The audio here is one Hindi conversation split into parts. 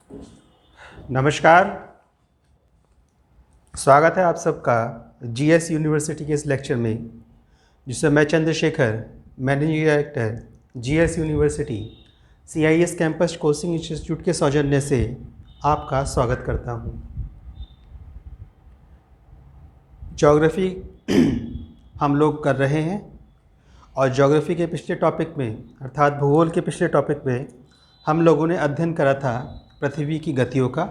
नमस्कार। स्वागत है आप सबका जीएस यूनिवर्सिटी के इस लेक्चर में, जिसमें मैं Chandrashekhar, managing director GS university CIS campus coaching institute के सौजन्य से आपका स्वागत करता हूं। ज्योग्राफी हम लोग कर रहे हैं और ज्योग्राफी के पिछले टॉपिक में अर्थात भूगोल के पिछले टॉपिक में हम लोगों ने अध्ययन करा था पृथ्वी की गतियों का,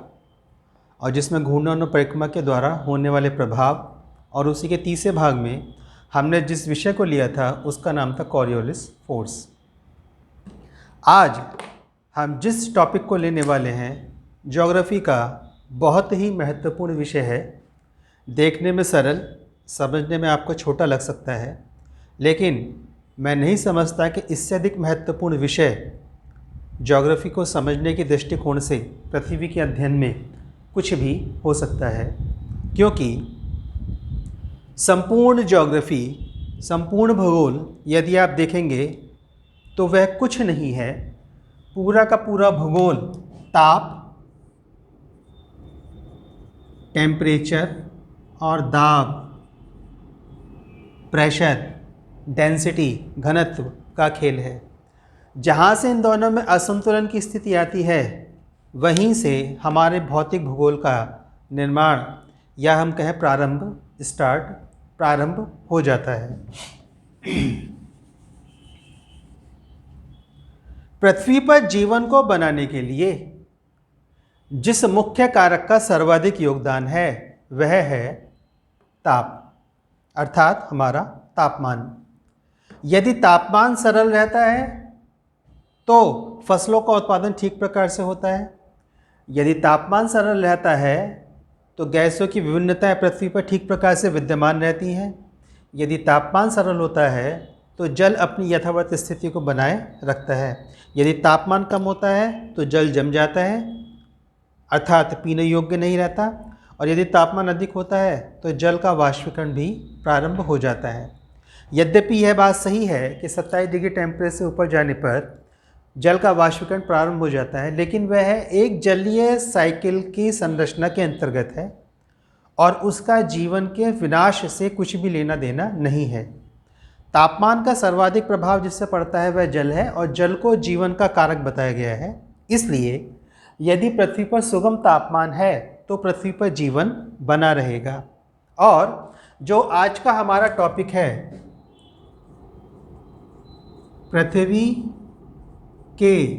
और जिसमें घूर्णन और परिक्रमा के द्वारा होने वाले प्रभाव, और उसी के तीसरे भाग में हमने जिस विषय को लिया था उसका नाम था कॉरियोलिस फोर्स। आज हम जिस टॉपिक को लेने वाले हैं ज्योग्राफी का बहुत ही महत्वपूर्ण विषय है। देखने में सरल, समझने में आपको छोटा लग सकता है, लेकिन मैं नहीं समझता कि इससे अधिक महत्वपूर्ण विषय ज्योग्राफी को समझने के दृष्टिकोण से पृथ्वी के अध्ययन में कुछ भी हो सकता है, क्योंकि संपूर्ण ज्योग्राफी, संपूर्ण भूगोल यदि आप देखेंगे तो वह कुछ नहीं है। पूरा का पूरा भूगोल ताप, टेम्परेचर और दाब, प्रेशर, डेंसिटी, घनत्व का खेल है। जहाँ से इन दोनों में असंतुलन की स्थिति आती है, वहीं से हमारे भौतिक भूगोल का निर्माण, या हम कहें प्रारंभ हो जाता है। पृथ्वी पर जीवन को बनाने के लिए जिस मुख्य कारक का सर्वाधिक योगदान है वह है ताप, अर्थात हमारा तापमान। यदि तापमान सरल रहता है तो फसलों का उत्पादन ठीक प्रकार से होता है। यदि तापमान सरल रहता है तो गैसों की विभिन्नताएं पृथ्वी पर ठीक प्रकार से विद्यमान रहती हैं। यदि तापमान सरल होता है तो जल अपनी यथावत स्थिति को बनाए रखता है। यदि तापमान कम होता है तो जल जम जाता है, अर्थात पीने योग्य नहीं रहता, और यदि तापमान अधिक होता है तो जल का वाष्पीकरण भी प्रारंभ हो जाता है। यद्यपि यह बात सही है कि 27 डिग्री टेम्परेचर से ऊपर जाने पर जल का वाष्पीकरण प्रारंभ हो जाता है, लेकिन वह एक जलीय साइकिल की संरचना के अंतर्गत है और उसका जीवन के विनाश से कुछ भी लेना देना नहीं है। तापमान का सर्वाधिक प्रभाव जिससे पड़ता है वह जल है, और जल को जीवन का कारक बताया गया है। इसलिए यदि पृथ्वी पर सुगम तापमान है तो पृथ्वी पर जीवन बना रहेगा। और जो आज का हमारा टॉपिक है, पृथ्वी के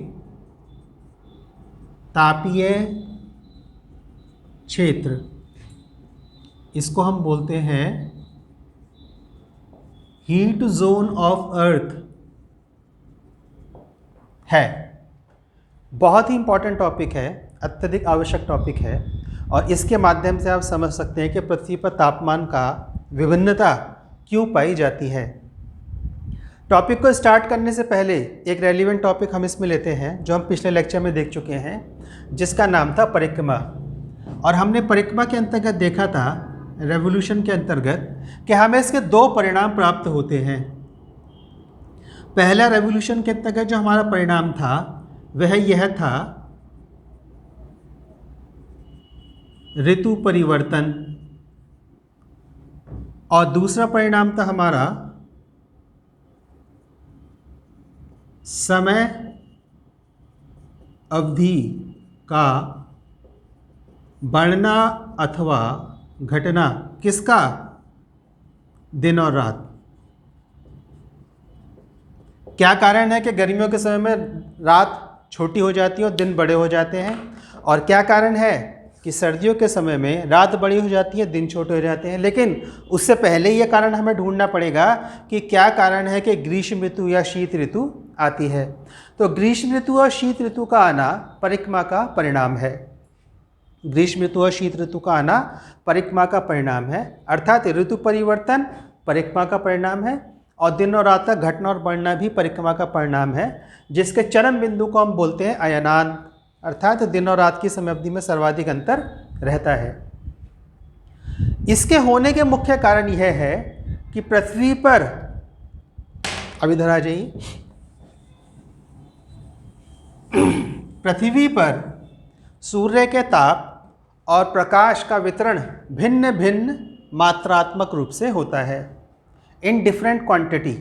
तापीय क्षेत्र, इसको हम बोलते हैं हीट जोन ऑफ अर्थ है। बहुत ही इंपॉर्टेंट टॉपिक है, अत्यधिक आवश्यक टॉपिक है, और इसके माध्यम से आप समझ सकते हैं कि पृथ्वी पर तापमान का विभिन्नता क्यों पाई जाती है। टॉपिक को स्टार्ट करने से पहले एक रेलिवेंट टॉपिक हम इसमें लेते हैं जो हम पिछले लेक्चर में देख चुके हैं, जिसका नाम था परिक्रमा। और हमने परिक्रमा के अंतर्गत देखा था, रेवोल्यूशन के अंतर्गत, कि हमें इसके दो परिणाम प्राप्त होते हैं। पहला रेवोल्यूशन के अंतर्गत जो हमारा परिणाम था वह यह था ऋतु परिवर्तन, और दूसरा परिणाम था हमारा समय अवधि का बढ़ना अथवा घटना। किसका? दिन और रात। क्या कारण है कि गर्मियों के समय में रात छोटी हो जाती है और दिन बड़े हो जाते हैं, और क्या कारण है कि सर्दियों के समय में रात बड़ी हो जाती है, दिन छोटे हो जाते हैं। लेकिन उससे पहले ये कारण हमें ढूंढना पड़ेगा कि क्या कारण है कि ग्रीष्म ऋतु या शीत ऋतु आती है। तो ग्रीष्म ऋतु और शीत ऋतु का आना परिक्रमा का परिणाम है। ग्रीष्म ऋतु और शीत ऋतु का आना परिक्रमा का परिणाम है, अर्थात ऋतु परिवर्तन परिक्रमा का परिणाम है, और दिन और रात का घटना और बढ़ना भी परिक्रमा का परिणाम है, जिसके चरम बिंदु को हम बोलते हैं अयनान, अर्थात दिन और रात की समय अवधि में सर्वाधिक अंतर रहता है। इसके होने के मुख्य कारण यह है कि पृथ्वी पर, अब इधर आ जाइए, पृथ्वी पर सूर्य के ताप और प्रकाश का वितरण भिन्न भिन्न मात्रात्मक रूप से होता है, इन डिफरेंट क्वांटिटी।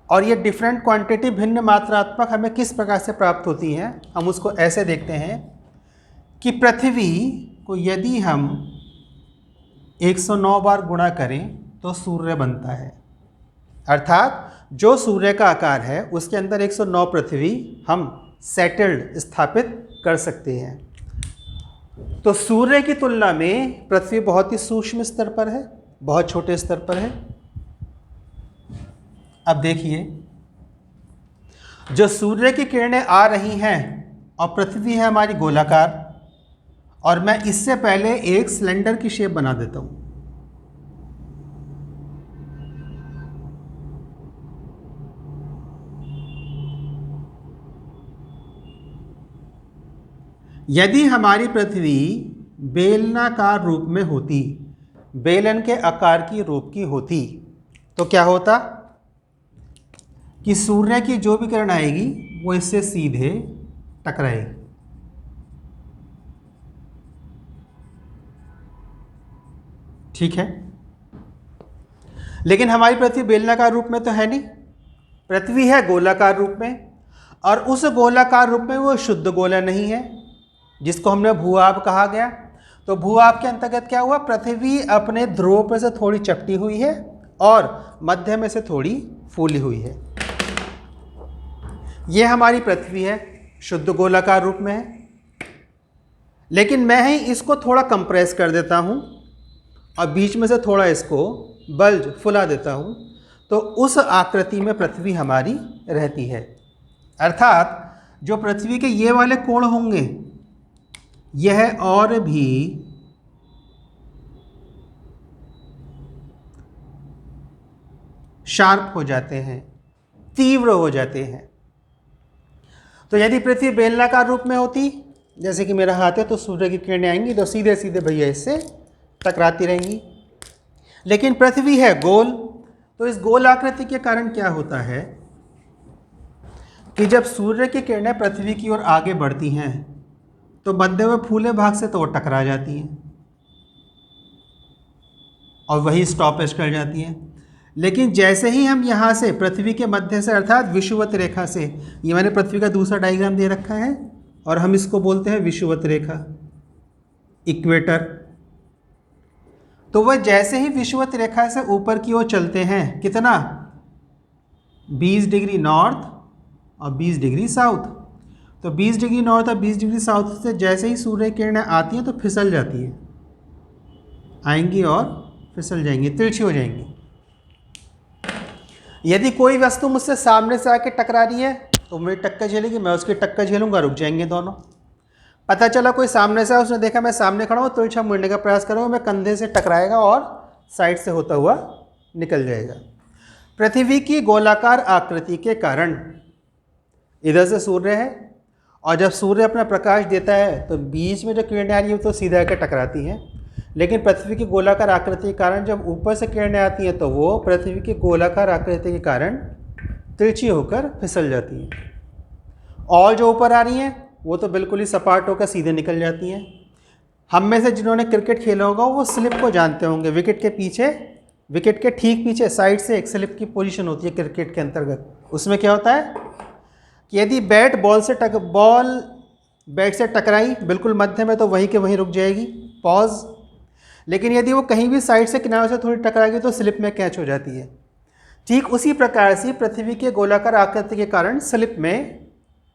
और ये डिफरेंट क्वांटिटी भिन्न मात्रात्मक हमें किस प्रकार से प्राप्त होती हैं, हम उसको ऐसे देखते हैं कि पृथ्वी को यदि हम 109 बार गुणा करें तो सूर्य बनता है। अर्थात जो सूर्य का आकार है उसके अंदर 109 पृथ्वी हम सेटल्ड स्थापित कर सकते हैं। तो सूर्य की तुलना में पृथ्वी बहुत ही सूक्ष्म स्तर पर है, बहुत छोटे स्तर पर है। अब देखिए, जो सूर्य की किरणें आ रही हैं और पृथ्वी है हमारी गोलाकार, और मैं इससे पहले एक सिलेंडर की शेप बना देता हूं। यदि हमारी पृथ्वी बेलनाकार रूप में होती, बेलन के आकार की रूप की होती, तो क्या होता कि सूर्य की जो भी किरण आएगी वो इससे सीधे टकराएगी। ठीक है, लेकिन हमारी पृथ्वी बेलनाकार रूप में तो है नहीं, पृथ्वी है गोलाकार रूप में, और उस गोलाकार रूप में वो शुद्ध गोला नहीं है जिसको हमने भूआब कहा गया। तो भूआब के अंतर्गत क्या हुआ, पृथ्वी अपने ध्रुव पर से थोड़ी चपटी हुई है और मध्य में से थोड़ी फूली हुई है। ये हमारी पृथ्वी है, शुद्ध गोलाकार रूप में है, लेकिन मैं ही इसको थोड़ा कंप्रेस कर देता हूँ और बीच में से थोड़ा इसको बल्ज फुला देता हूँ, तो उस आकृति में पृथ्वी हमारी रहती है। अर्थात जो पृथ्वी के ये वाले कोण होंगे यह और भी शार्प हो जाते हैं, तीव्र हो जाते हैं। तो यदि पृथ्वी बेलनाकार रूप में होती, जैसे कि मेरा हाथ है, तो सूर्य की किरणें आएंगी तो सीधे सीधे भैया इससे टकराती रहेंगी। लेकिन पृथ्वी है गोल, तो इस गोल आकृति के कारण क्या होता है कि जब सूर्य की किरणें पृथ्वी की ओर आगे बढ़ती हैं तो मध्य में फूले भाग से तो वो टकरा जाती हैं और वही स्टॉपेज कर जाती हैं। लेकिन जैसे ही हम यहाँ से पृथ्वी के मध्य से, अर्थात विषुवत रेखा से, ये मैंने पृथ्वी का दूसरा डायग्राम दे रखा है और हम इसको बोलते हैं विषुवत रेखा, इक्वेटर। तो वह जैसे ही विषुवत रेखा से ऊपर की ओर चलते हैं, कितना, 20 डिग्री नॉर्थ और 20 डिग्री साउथ, तो 20 डिग्री नॉर्थ और 20 डिग्री साउथ से जैसे ही सूर्य किरणें आती हैं तो फिसल जाती हैं, आएंगी और फिसल जाएंगी, तिरछी हो जाएंगी। यदि कोई वस्तु मुझसे सामने से आके टकरा रही है तो मेरी टक्कर झेलेगी, मैं उसकी टक्कर झेलूंगा, रुक जाएंगे दोनों। पता चला कोई सामने से, उसने देखा मैं सामने खड़ा हूँ, तिरछा मुड़ने का प्रयास करूँगा, मैं कंधे से टकराएगा और साइड से होता हुआ निकल जाएगा। पृथ्वी की गोलाकार आकृति के कारण इधर से सूर्य है, और जब सूर्य अपना प्रकाश देता है तो बीच में जो किरणें आ रही है तो सीधे आकर टकराती हैं। लेकिन पृथ्वी की गोलाकार आकृति के कारण जब ऊपर से किरणें आती हैं तो वो पृथ्वी की गोलाकार आकृति के कारण तिरछी होकर फिसल जाती हैं, और जो ऊपर आ रही हैं वो तो बिल्कुल ही सपाट होकर सीधे निकल जाती हैं। हम में से जिन्होंने क्रिकेट खेला होगा वो स्लिप को जानते होंगे। विकेट के पीछे, विकेट के ठीक पीछे साइड से एक स्लिप की पोजीशन होती है क्रिकेट के अंतर्गत। उसमें क्या होता है कि यदि बैट बॉल बैट से टकराई बिल्कुल मध्य में तो वहीं के वहीं रुक जाएगी, पॉज। लेकिन यदि वो कहीं भी साइड से, किनारे से थोड़ी टकराएगी तो स्लिप में कैच हो जाती है। ठीक उसी प्रकार से पृथ्वी के गोलाकार आकृति के कारण स्लिप में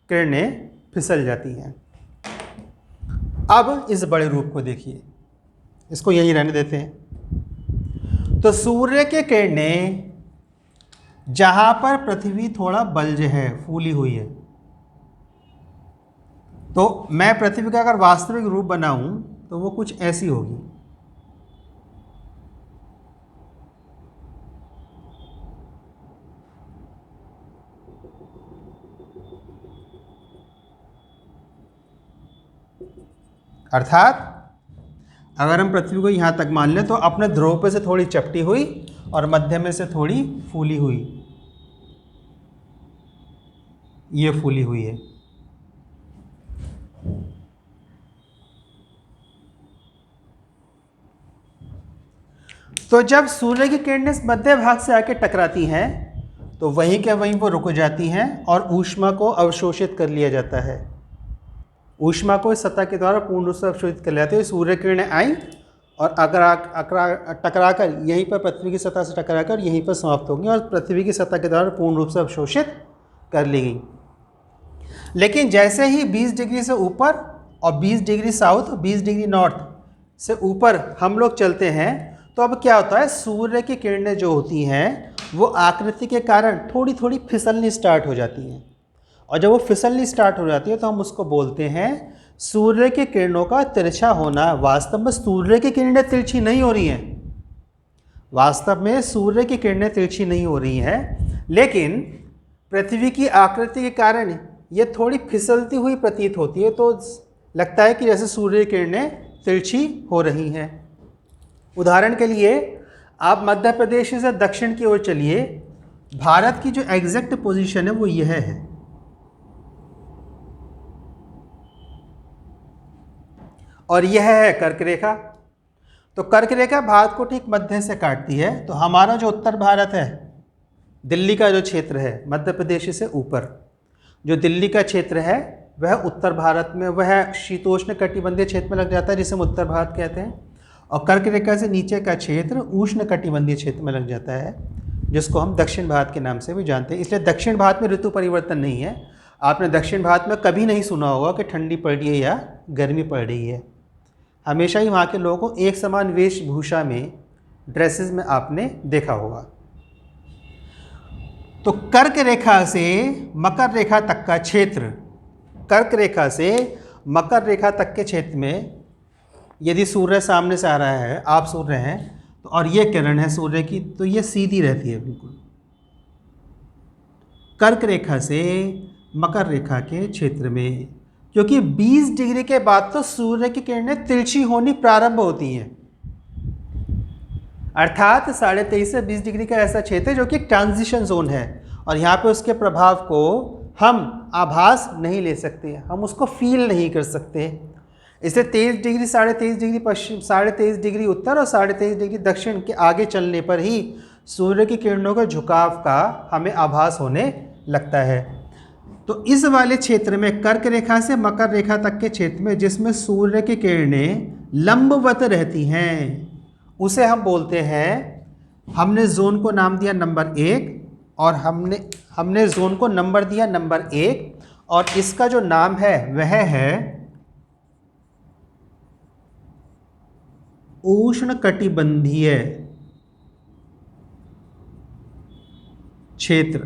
किरणें फिसल जाती हैं। अब इस बड़े रूप को देखिए, इसको यहीं रहने देते हैं। तो सूर्य के किरणें जहां पर पृथ्वी थोड़ा बल्ज है, फूली हुई है, तो मैं पृथ्वी का अगर वास्तविक रूप बनाऊं तो वो कुछ ऐसी होगी। अर्थात अगर हम पृथ्वी को यहाँ तक मान लें तो अपने ध्रुव पे से थोड़ी चपटी हुई और मध्य में से थोड़ी फूली हुई, ये फूली हुई है। तो जब सूर्य की किरणें इस मध्य भाग से आके टकराती हैं तो वहीं के वहीं वो रुक जाती हैं और ऊष्मा को अवशोषित कर लिया जाता है। ऊष्मा को इस सतह के द्वारा पूर्ण रूप से अवशोषित कर लिया जाता है। सूर्य किरणें आई और टकरा कर यहीं पर पृथ्वी की सतह से टकरा कर यहीं पर समाप्त होंगी और पृथ्वी की सतह के द्वारा पूर्ण रूप से अवशोषित कर ली गई। लेकिन जैसे ही 20 डिग्री से ऊपर और 20 डिग्री साउथ 20 डिग्री नॉर्थ से ऊपर हम लोग चलते हैं तो अब क्या होता है, सूर्य की किरणें जो होती हैं वो आकृति के कारण थोड़ी थोड़ी फिसलनी स्टार्ट हो जाती हैं। और जब वो फिसलनी स्टार्ट हो जाती है तो हम उसको बोलते हैं सूर्य की किरणों का तिरछा होना। वास्तव में सूर्य की किरणें तिरछी नहीं हो रही हैं, वास्तव में सूर्य की किरणें तिरछी नहीं हो रही हैं, लेकिन पृथ्वी की आकृति के कारण ये थोड़ी फिसलती हुई प्रतीत होती है, तो लगता है कि जैसे सूर्य की किरणें तिरछी हो रही हैं। उदाहरण के लिए आप मध्य प्रदेश से दक्षिण की ओर चलिए, भारत की जो एग्जैक्ट पोजीशन है वो यह है। और यह है कर्क रेखा। तो कर्क रेखा भारत को ठीक मध्य से काटती है। तो हमारा जो उत्तर भारत है, दिल्ली का जो क्षेत्र है मध्य प्रदेश से ऊपर जो दिल्ली का क्षेत्र है वह उत्तर भारत में, वह शीतोष्ण कटिबंधीय क्षेत्र में लग जाता है जिसे हम उत्तर भारत कहते हैं। और कर्क रेखा से नीचे का क्षेत्र उष्ण कटिबंधीय क्षेत्र में लग जाता है जिसको हम दक्षिण भारत के नाम से भी जानते हैं। इसलिए दक्षिण भारत में ऋतु परिवर्तन नहीं है। आपने दक्षिण भारत में कभी नहीं सुना होगा कि ठंडी पड़ रही है या गर्मी पड़ रही है। हमेशा ही वहाँ के लोगों को एक समान वेशभूषा में, ड्रेसेस में आपने देखा होगा। तो कर्क रेखा से मकर रेखा तक का क्षेत्र, कर्क रेखा से मकर रेखा तक के क्षेत्र में यदि सूर्य सामने से आ रहा है, आप सूर्य हैं तो, और ये किरण है सूर्य की, तो ये सीधी रहती है बिल्कुल। कर्क रेखा से मकर रेखा के क्षेत्र में, क्योंकि 20 डिग्री के बाद तो सूर्य की किरणें तिरछी होनी प्रारंभ होती हैं। अर्थात 23.5 से 20 डिग्री का ऐसा क्षेत्र है जो कि एक ट्रांजिशन जोन है और यहाँ पे उसके प्रभाव को हम आभास नहीं ले सकते, हम उसको फील नहीं कर सकते। इसे 23 डिग्री 23.5 डिग्री पश्चिम, 23.5 डिग्री उत्तर और 23.5 डिग्री दक्षिण के आगे चलने पर ही सूर्य की किरणों के झुकाव का हमें आभास होने लगता है। तो इस वाले क्षेत्र में कर्क रेखा से मकर रेखा तक के क्षेत्र में जिसमें सूर्य की किरणें लंबवत रहती हैं उसे हम बोलते हैं, हमने जोन को नाम दिया नंबर 1 और हमने जोन को नंबर दिया नंबर 1 और इसका जो नाम है वह है उष्ण कटिबंधीय क्षेत्र,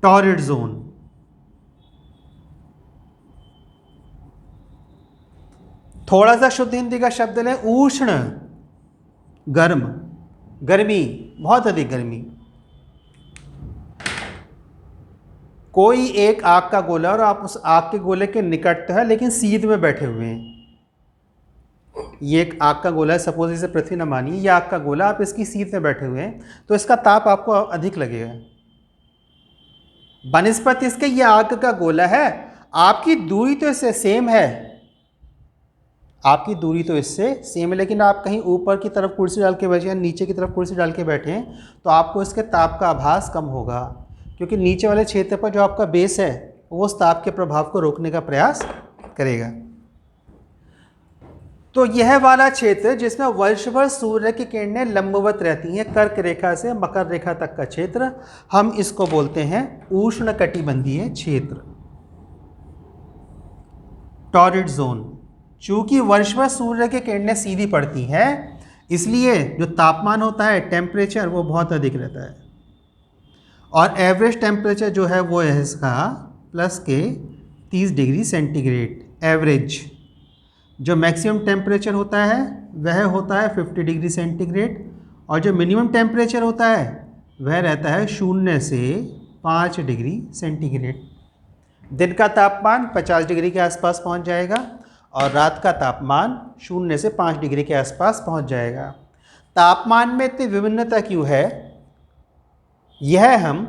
टॉरिड जोन। थोड़ा सा शुद्ध हिंदी का शब्द लें, उष्ण, गर्म, गर्मी, बहुत अधिक गर्मी। कोई एक आग का गोला और आप उस आग के गोले के निकट है लेकिन सीध में बैठे हुए हैं। ये एक आग का गोला है, सपोज इसे पृथ्वी न मानिए, ये आग का गोला, आप इसकी सीध में बैठे हुए हैं तो इसका ताप आपको अधिक लगेगा। बनस्पति इसके ये आग का गोला है, आपकी दूरी तो इससे सेम है, आपकी दूरी तो इससे सेम है, लेकिन आप कहीं ऊपर की तरफ कुर्सी डाल के बैठे या नीचे की तरफ कुर्सी डाल के बैठे हैं तो आपको इसके ताप का आभास कम होगा, क्योंकि नीचे वाले क्षेत्र पर जो आपका बेस है वो उस ताप के प्रभाव को रोकने का प्रयास करेगा। तो यह वाला क्षेत्र जिसमें वर्ष भर सूर्य की किरणें लंबवत रहती हैं, कर्क रेखा से मकर रेखा तक का क्षेत्र, हम इसको बोलते हैं उष्ण कटिबंधीय क्षेत्र, टॉरिड जोन। चूंकि वर्ष भर सूर्य की किरणें सीधी पड़ती हैं इसलिए जो तापमान होता है, टेम्परेचर, वो बहुत अधिक रहता है और एवरेज टेम्परेचर जो है वो है इसका प्लस के 30 डिग्री सेंटीग्रेड एवरेज। जो मैक्सिमम टेम्परेचर होता है वह होता है 50 डिग्री सेंटीग्रेड और जो मिनिमम टेम्परेचर होता है वह रहता है 0 से 5 डिग्री सेंटीग्रेड। दिन का तापमान 50 डिग्री के आसपास पहुंच जाएगा और रात का तापमान 0 से 5 डिग्री के आसपास पहुंच जाएगा। तापमान में इतनी विभिन्नता क्यों है, यह हम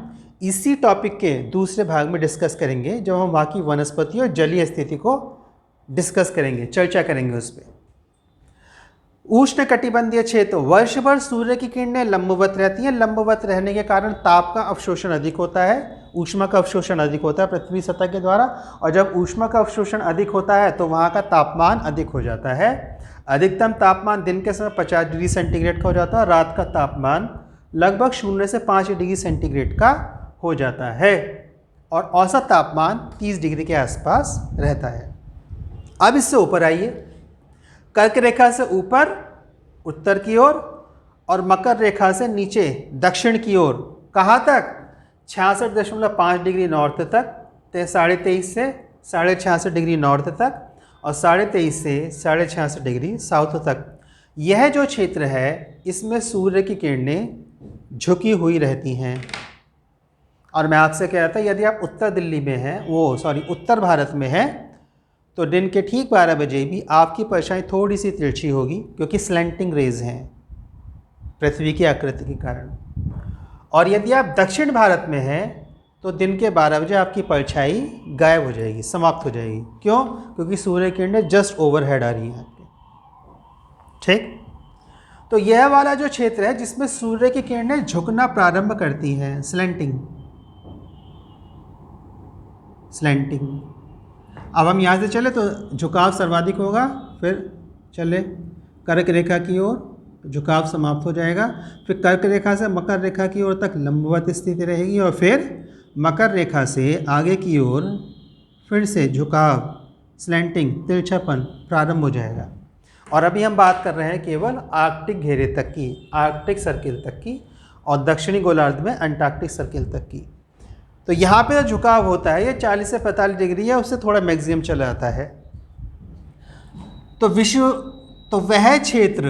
इसी टॉपिक के दूसरे भाग में डिस्कस करेंगे जब हम वहाँ की वनस्पति और जलीय स्थिति को डिस्कस करेंगे, चर्चा करेंगे उस पर। उष्णकटिबंधीय क्षेत्र वर्ष भर सूर्य की किरणें लंबवत रहती हैं। लंबवत रहने के कारण ताप का अवशोषण अधिक होता है, ऊष्मा का अवशोषण अधिक होता है पृथ्वी सतह के द्वारा, और जब ऊष्मा का अवशोषण अधिक होता है तो वहाँ का तापमान अधिक हो जाता है। अधिकतम तापमान दिन के समय 50 डिग्री सेंटीग्रेड का हो जाता है, रात का तापमान लगभग 0 से 5 डिग्री सेंटीग्रेड का हो जाता है, और औसत तापमान 30 डिग्री के आसपास रहता है। अब इससे ऊपर आइए, कर्क रेखा से ऊपर उत्तर की ओर और मकर रेखा से नीचे दक्षिण की ओर, कहाँ तक? 66.5 डिग्री नॉर्थ तक, 23.5 से 66.5 डिग्री नॉर्थ तक, और 23.5 से 66.5 डिग्री साउथ तक। यह जो क्षेत्र है इसमें सूर्य की किरणें झुकी हुई रहती हैं। और मैं आपसे कह रहा था यदि आप उत्तर दिल्ली में हैं, उत्तर भारत में हैं, तो दिन के ठीक 12 बजे भी आपकी परछाई थोड़ी सी तिरछी होगी, क्योंकि स्लैंटिंग रेज हैं पृथ्वी की आकृति के कारण। और यदि आप दक्षिण भारत में हैं तो दिन के 12 बजे आपकी परछाई गायब हो जाएगी, समाप्त हो जाएगी। क्यों? क्योंकि सूर्य की किरणें जस्ट ओवरहेड आ रही हैं आपके। ठीक, तो यह वाला जो क्षेत्र है जिसमें सूर्य की किरणें झुकना प्रारंभ करती हैं, स्लैंटिंग। अब हम यहाँ से चले तो झुकाव सर्वाधिक होगा, फिर चले कर्क रेखा की ओर, झुकाव समाप्त हो जाएगा, फिर कर्क रेखा से मकर रेखा की ओर तक लंबवत स्थिति रहेगी, और फिर मकर रेखा से आगे की ओर फिर से झुकाव, स्लैंटिंग, तिरछापन प्रारंभ हो जाएगा। और अभी हम बात कर रहे हैं केवल आर्कटिक घेरे तक की, आर्कटिक सर्किल तक की, और दक्षिणी गोलार्ध में अंटार्कटिक सर्किल तक की। तो यहाँ पे जो झुकाव होता है ये 40 से 45 डिग्री है, उससे थोड़ा मैक्सिमम चला जाता है। तो वह क्षेत्र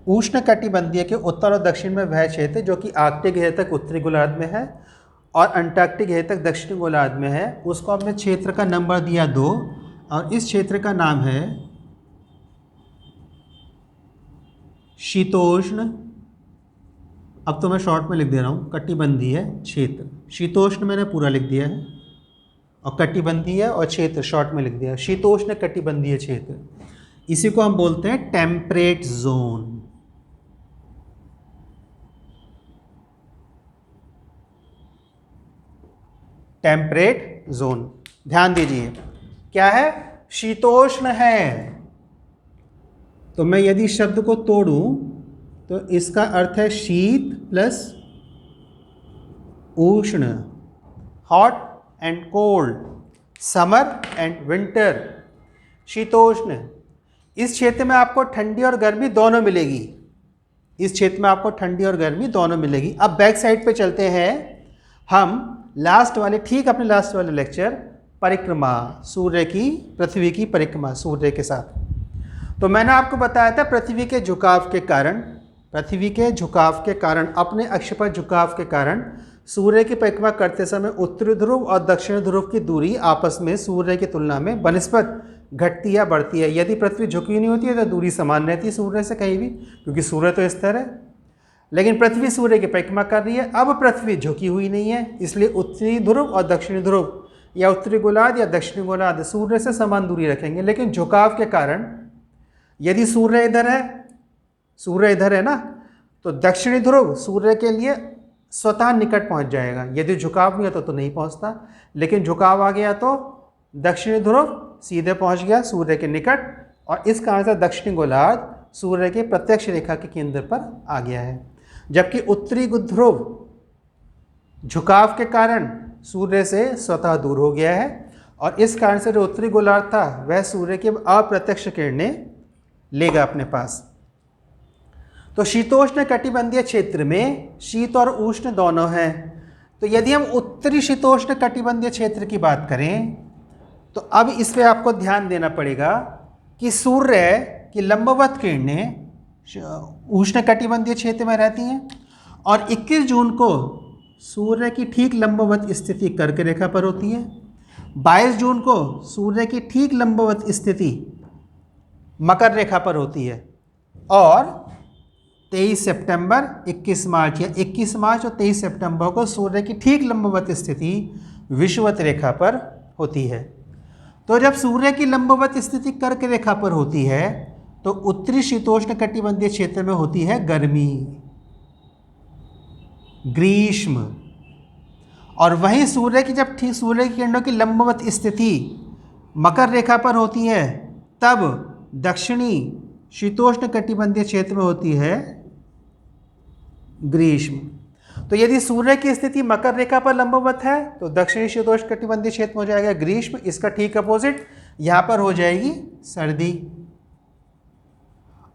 उष्णकटिबंधीय के उत्तर और दक्षिण में, वह क्षेत्र जो कि आर्कटिक घेरे तक उत्तरी गोलार्ध में है और अंटार्कटिक घेरे तक दक्षिणी गोलार्ध में है, उसको हमने क्षेत्र का नंबर दिया 2, और इस क्षेत्र का नाम है शीतोष्ण। अब तो मैं शॉर्ट में लिख दे रहा हूँ, कटिबंधीय क्षेत्र। शीतोष्ण मैंने पूरा लिख दिया है, और कटिबंधीय और क्षेत्र शॉर्ट में लिख दिया है, शीतोष्ण कटिबंधीय क्षेत्र। इसी को हम बोलते हैं टेम्परेट जोन। टेम्परेट जोन, ध्यान दीजिए क्या है? शीतोष्ण है। तो मैं यदि शब्द को तोड़ूं तो इसका अर्थ है शीत प्लस उष्ण, hot and cold, summer and winter, शीतोष्ण। इस क्षेत्र में आपको ठंडी और गर्मी दोनों मिलेगी, इस क्षेत्र में आपको ठंडी और गर्मी दोनों मिलेगी। अब बैक साइड पे चलते हैं हम, लास्ट वाले, ठीक अपने लास्ट वाले लेक्चर, परिक्रमा, सूर्य की, पृथ्वी की परिक्रमा सूर्य के साथ। तो मैंने आपको बताया था पृथ्वी के झुकाव के कारण, अपने अक्ष पर झुकाव के कारण सूर्य की परिक्रमा करते समय उत्तरी ध्रुव और दक्षिण ध्रुव की दूरी आपस में सूर्य की तुलना में बनिस्बत घटती या बढ़ती है। यदि पृथ्वी झुकी नहीं होती है तो दूरी समान रहती है सूर्य से कहीं भी, क्योंकि सूर्य तो स्थिर है, लेकिन पृथ्वी सूर्य की परिक्रमा कर रही है। अब पृथ्वी झुकी हुई नहीं है, इसलिए उत्तरी ध्रुव और दक्षिणी ध्रुव, या उत्तरी गोलार्ध या दक्षिणी गोलार्ध सूर्य से समान दूरी रखेंगे। लेकिन झुकाव के कारण यदि सूर्य इधर है ना, तो दक्षिणी ध्रुव सूर्य के लिए स्वतः निकट पहुंच जाएगा। यदि झुकाव नहीं होता तो नहीं पहुंचता, लेकिन झुकाव आ गया तो दक्षिणी ध्रुव सीधे पहुंच गया सूर्य के निकट, और इस कारण से दक्षिणी गोलार्ध सूर्य के प्रत्यक्ष रेखा के केंद्र पर आ गया है। जबकि उत्तरी ध्रुव झुकाव के कारण सूर्य से स्वतः दूर हो गया है, और इस कारण से जो उत्तरी गोलार्ध था वह सूर्य की अप्रत्यक्ष किरणें लेगा अपने पास। तो शीतोष्ण कटिबंधीय क्षेत्र में शीत और उष्ण दोनों हैं। तो यदि हम उत्तरी शीतोष्ण कटिबंधीय क्षेत्र की बात करें तो अब इस पे आपको ध्यान देना पड़ेगा कि सूर्य की लंबवत किरणें उष्ण कटिबंधीय क्षेत्र में रहती हैं, और 21 जून को सूर्य की ठीक लंबवत स्थिति कर्क रेखा पर होती है, 22 जून को सूर्य की ठीक लंबवत स्थिति मकर रेखा पर होती है, और 23 सितंबर, 21 मार्च या 21 मार्च और 23 सितंबर को सूर्य की ठीक लंबवत स्थिति विषुवत रेखा पर होती है। तो जब सूर्य की लंबवत स्थिति कर्क रेखा पर होती है तो उत्तरी शीतोष्ण कटिबंधीय क्षेत्र में होती है गर्मी, ग्रीष्म। और वहीं सूर्य की जब ठीक सूर्य की किरणों की लंबवत स्थिति मकर रेखा पर होती है, तब दक्षिणी शीतोष्ण कटिबंधीय क्षेत्र में होती है ग्रीष्म। तो यदि सूर्य की स्थिति मकर रेखा पर लंबवत है तो दक्षिणी शीतोष्ण कटिबंधीय क्षेत्र में हो जाएगा ग्रीष्म। इसका ठीक अपोजिट यहाँ पर हो जाएगी सर्दी।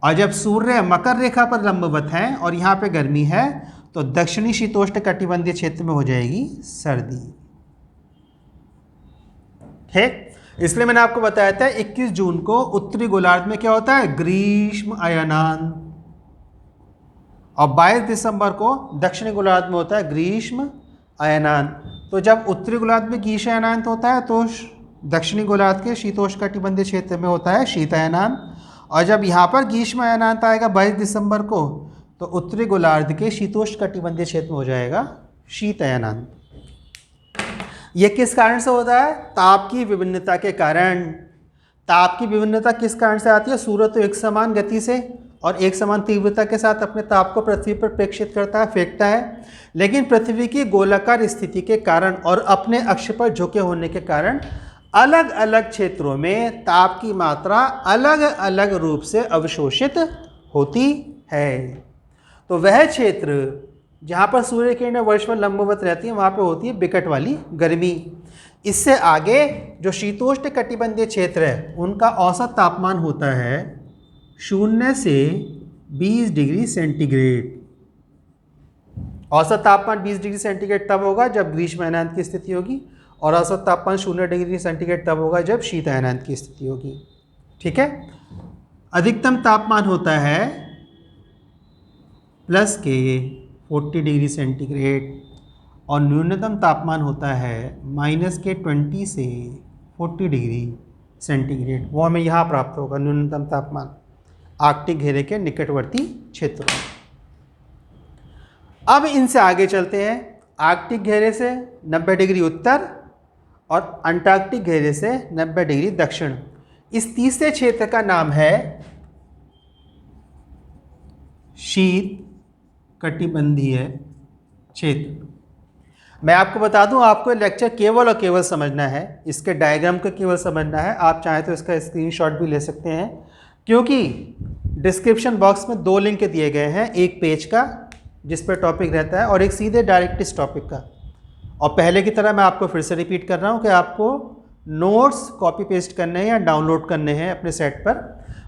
और जब सूर्य मकर रेखा पर लंबवत है और यहाँ पे गर्मी है तो दक्षिणी शीतोष्ण कटिबंधीय क्षेत्र में हो जाएगी सर्दी। ठीक, इसलिए मैंने आपको बताया था 21 जून को उत्तरी गोलार्ध में क्या होता है, ग्रीष्म अयनान, और 22 दिसंबर को दक्षिणी गोलार्ध में होता है ग्रीष्म अयनान। तो जब उत्तरी गोलार्ध में ग्रीष्म अयनान होता है तो दक्षिणी गोलार्ध के शीतोष्ण कटिबंधीय क्षेत्र में होता है शीतायनान। और जब यहाँ पर ग्रीष्म अयनान आएगा 22 दिसंबर को तो उत्तरी गोलार्ध के शीतोष्ण कटिबंधीय क्षेत्र में हो जाएगा शीतायनान। यह किस कारण से होता है, ताप की विभिन्नता के कारण। ताप की विभिन्नता किस कारण से आती है, सूर्य तो एक समान गति से और एक समान तीव्रता के साथ अपने ताप को पृथ्वी पर प्रेक्षित करता है, फेंकता है, लेकिन पृथ्वी की गोलाकार स्थिति के कारण और अपने अक्ष पर झुके होने के कारण अलग अलग क्षेत्रों में ताप की मात्रा अलग अलग रूप से अवशोषित होती है। तो वह क्षेत्र जहाँ पर सूर्य किरणें वर्षभर लंबवत रहती हैं वहाँ पे होती है बिकट वाली गर्मी। इससे आगे जो शीतोष्ण कटिबंधीय क्षेत्र है उनका औसत तापमान होता है 0 से 20 डिग्री सेंटीग्रेड। औसत तापमान 20 डिग्री सेंटीग्रेड तब होगा जब ग्रीष्म अयनांत की स्थिति होगी और औसत तापमान 0 डिग्री सेंटीग्रेड तब होगा जब शीत अयनांत की स्थिति होगी। ठीक है, अधिकतम तापमान होता है प्लस के 40 डिग्री सेंटीग्रेड और न्यूनतम तापमान होता है माइनस के 20 से 40 डिग्री सेंटीग्रेड। वो हमें यहाँ प्राप्त होगा न्यूनतम तापमान आर्कटिक घेरे के निकटवर्ती क्षेत्रों में। अब इनसे आगे चलते हैं। आर्कटिक घेरे से 90 डिग्री उत्तर और अंटार्कटिक घेरे से 90 डिग्री दक्षिण। इस तीसरे क्षेत्र का नाम है शीत कटिबंधीय क्षेत्र। मैं आपको बता दूं, आपको लेक्चर केवल और केवल समझना है, इसके डायग्राम को केवल समझना है। आप चाहें तो इसका स्क्रीनशॉट भी ले सकते हैं, क्योंकि डिस्क्रिप्शन बॉक्स में 2 लिंक दिए गए हैं, एक पेज का जिस पर टॉपिक रहता है और एक सीधे डायरेक्ट इस टॉपिक का। और पहले की तरह मैं आपको फिर से रिपीट कर रहा हूँ कि आपको नोट्स कॉपी पेस्ट करने हैं या डाउनलोड करने हैं अपने सेट पर।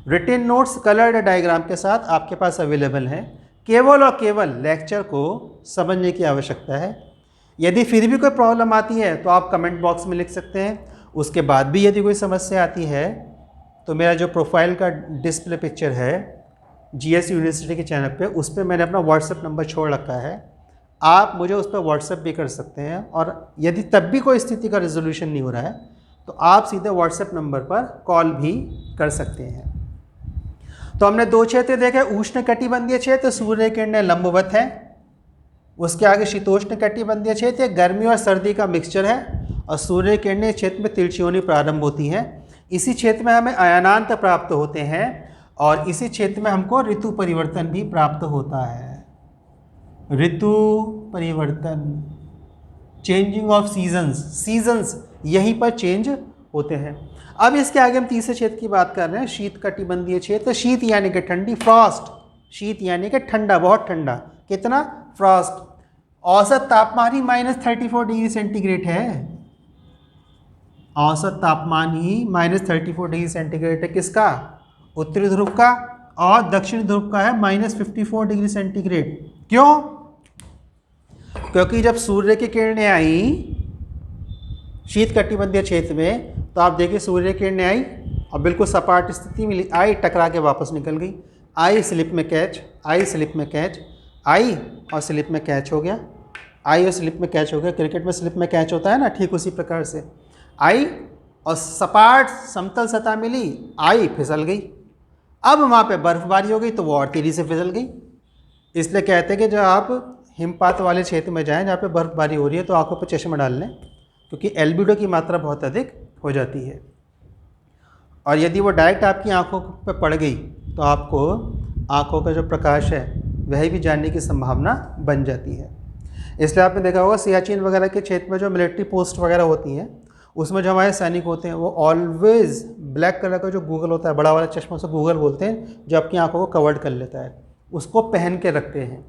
रिटेन नोट्स कलर्ड डायग्राम के साथ आपके पास अवेलेबल हैं। केवल और केवल लेक्चर को समझने की आवश्यकता है। यदि फिर भी कोई प्रॉब्लम आती है तो आप कमेंट बॉक्स में लिख सकते हैं। उसके बाद भी यदि कोई समस्या आती है तो मेरा जो प्रोफाइल का डिस्प्ले पिक्चर है जीएस यूनिवर्सिटी के चैनल पे, उस पर मैंने अपना व्हाट्सएप नंबर छोड़ रखा है। आप मुझे उस पर व्हाट्सएप भी कर सकते हैं और यदि तब भी कोई स्थिति का रिजोल्यूशन नहीं हो रहा है तो आप सीधे व्हाट्सएप नंबर पर कॉल भी कर सकते हैं। तो हमने 2 क्षेत्र देखे, उष्ण कटिबंधीय क्षेत्र सूर्य किरणें लंबवत है, उसके आगे शीतोष्ण कटिबंधीय क्षेत्र गर्मी और सर्दी का मिक्सचर है और सूर्य किरणें क्षेत्र में तिरछी होनी प्रारंभ होती हैं। इसी क्षेत्र में हमें अयनांत प्राप्त होते हैं और इसी क्षेत्र में हमको ऋतु परिवर्तन भी प्राप्त होता है। ऋतु परिवर्तन, चेंजिंग ऑफ सीजन्स यहीं पर चेंज होते हैं। अब इसके आगे हम तीसरे क्षेत्र की बात कर रहे हैं, शीत कटिबंधीय क्षेत्र। शीत यानी कि ठंडी, फ्रॉस्ट, शीत यानी कि ठंडा, बहुत ठंडा। कितना? फ्रॉस्ट। औसत तापमान ही -34 डिग्री सेंटीग्रेड है। औसत तापमान ही -34 डिग्री सेंटीग्रेड है। किसका? उत्तरी ध्रुव का, और दक्षिण ध्रुव का है -54 डिग्री सेंटीग्रेड। क्यों? क्योंकि जब सूर्य की किरणें आई शीत कटिबंधीय क्षेत्र में तो आप देखिए सूर्य की किरणें आई और बिल्कुल सपाट स्थिति में आई, टकरा के वापस निकल गई। आई स्लिप में कैच, आई स्लिप में कैच, आई और स्लिप में कैच हो गया, आई और स्लिप में कैच हो गया। क्रिकेट में स्लिप में कैच होता है ना, ठीक उसी प्रकार से आई और सपाट समतल सतह मिली, आई फिसल गई। अब वहाँ पे बर्फबारी हो गई तो वो और तेजी से फिसल गई। इसलिए कहते हैं कि जब आप हिमपात वाले क्षेत्र में जाएं जहाँ पे बर्फबारी हो रही है तो आंखों पर चश्मा डाल लें, क्योंकि एल्बिडो की मात्रा बहुत अधिक हो जाती है। और यदि वो डायरेक्ट आपकी आंखों पर पड़ गई तो आपको आँखों का जो प्रकाश है वह भी जानने की संभावना बन जाती है। इसलिए आपने देखा होगा सियाचिन वगैरह के क्षेत्र में जो मिलिट्री पोस्ट वगैरह होती हैं उसमें जो हमारे सैनिक होते हैं वो ऑलवेज ब्लैक कलर का जो गूगल होता है, बड़ा वाला चश्मा, उसे गूगल बोलते हैं, जो आपकी आंखों को कवर्ड कर लेता है, उसको पहन के रखते हैं।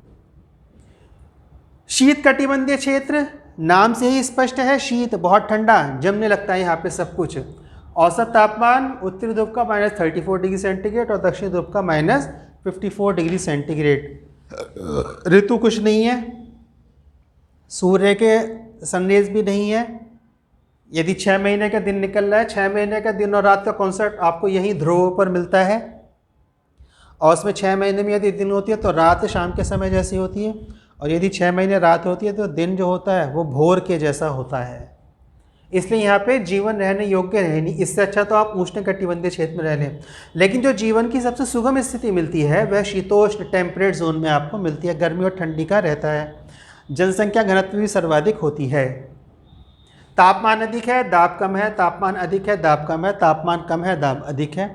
शीत कटिबंधीय क्षेत्र नाम से ही स्पष्ट है, शीत बहुत ठंडा, जमने लगता है यहाँ पे सब कुछ। औसत तापमान उत्तरी ध्रुव का -34 डिग्री सेंटीग्रेड और दक्षिणी ध्रुव का -54 डिग्री सेंटीग्रेड। ऋतु कुछ नहीं है, सूर्य के सनरेज भी नहीं है। यदि 6 महीने का दिन निकल रहा है, 6 महीने का दिन और रात का कॉन्सेप्ट आपको यहीं ध्रुवों पर मिलता है, और उसमें 6 महीने में यदि दिन होती है तो रात शाम के समय जैसी होती है, और यदि 6 महीने रात होती है तो दिन जो होता है वो भोर के जैसा होता है। इसलिए यहाँ पे जीवन रहने योग्य है नहीं। इससे अच्छा तो आप उष्णकटिबंधीय क्षेत्र में रह लें। लेकिन जो जीवन की सबसे सुगम स्थिति मिलती है वह शीतोष्ण टेम्परेट जोन में आपको मिलती है, गर्मी और ठंडी का रहता है। जनसंख्या घनत्व भी सर्वाधिक होती है। तापमान अधिक है, दाब कम है, तापमान अधिक है, दाब कम है, तापमान कम है, दाब अधिक है।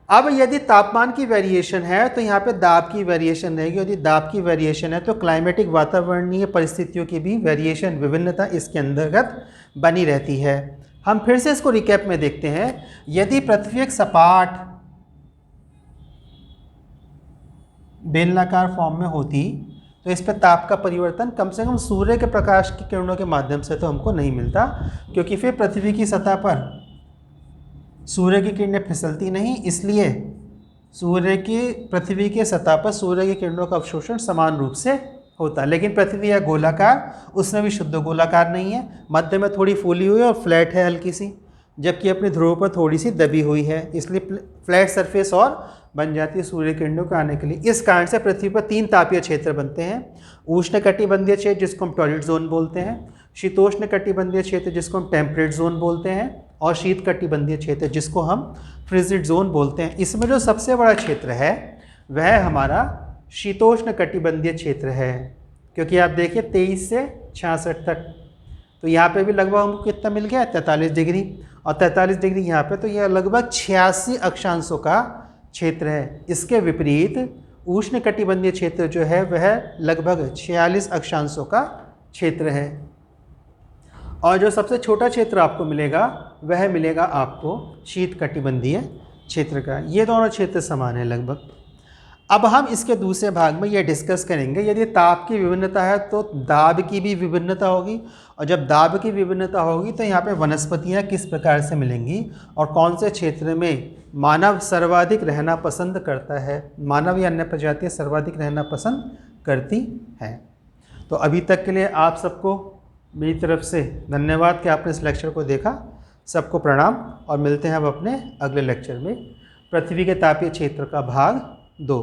अब यदि तापमान की वेरिएशन है तो यहाँ पे दाब की वेरिएशन रहेगी। यदि दाब की वेरिएशन है तो क्लाइमेटिक वातावरणीय परिस्थितियों की भी वेरिएशन, विभिन्नता इसके अंतर्गत बनी रहती है। हम फिर से इसको रिकैप में देखते हैं। यदि पृथ्वी एक सपाट बेलनाकार फॉर्म में होती तो इस पर ताप का परिवर्तन कम से कम सूर्य के प्रकाश की किरणों के माध्यम से तो हमको नहीं मिलता, क्योंकि फिर पृथ्वी की सतह पर सूर्य की किरणें फिसलती नहीं, इसलिए पृथ्वी के सतह पर सूर्य की किरणों का अवशोषण समान रूप से होता है। लेकिन पृथ्वी है गोलाकार, उसमें भी शुद्ध गोलाकार नहीं है, मध्य में थोड़ी फूली हुई और फ्लैट है हल्की सी, जबकि अपने ध्रुव पर थोड़ी सी दबी हुई है, इसलिए फ्लैट सरफेस और बन जाती है सूर्य किरणों को आने के लिए। इस कारण से पृथ्वी पर 3 तापीय क्षेत्र बनते हैं। उष्णकटिबंधीय क्षेत्र जिसको हम टॉर्रिड जोन बोलते हैं, शीतोष्ण कटिबंधीय क्षेत्र जिसको हम टेम्परेट जोन बोलते हैं, और शीत कटिबंधीय क्षेत्र जिसको हम फ्रिजिड जोन बोलते हैं। इसमें जो सबसे बड़ा क्षेत्र है वह हमारा शीतोष्ण कटिबंधीय क्षेत्र है, क्योंकि आप देखिए 23 से 66 तक, तो यहाँ पे भी लगभग हमको कितना मिल गया, 43 डिग्री, और 43 डिग्री यहाँ पे, तो यह लगभग 86 अक्षांशों का क्षेत्र है। इसके विपरीत उष्ण कटिबंधीय क्षेत्र जो है वह लगभग 46 अक्षांशों का क्षेत्र है। और जो सबसे छोटा क्षेत्र आपको मिलेगा वह मिलेगा आपको शीत कटिबंधीय क्षेत्र का। ये दोनों क्षेत्र समान है लगभग। अब हम इसके दूसरे भाग में ये डिस्कस करेंगे, यदि ताप की विभिन्नता है तो दाब की भी विभिन्नता होगी, और जब दाब की विभिन्नता होगी तो यहाँ पे वनस्पतियाँ किस प्रकार से मिलेंगी और कौन से क्षेत्र में मानव सर्वाधिक रहना पसंद करता है, मानव या अन्य प्रजातियाँ सर्वाधिक रहना पसंद करती हैं। तो अभी तक के लिए आप सबको मेरी तरफ से धन्यवाद कि आपने इस लेक्चर को देखा। सबको प्रणाम, और मिलते हैं अब अपने अगले लेक्चर में, पृथ्वी के तापीय क्षेत्र का भाग 2।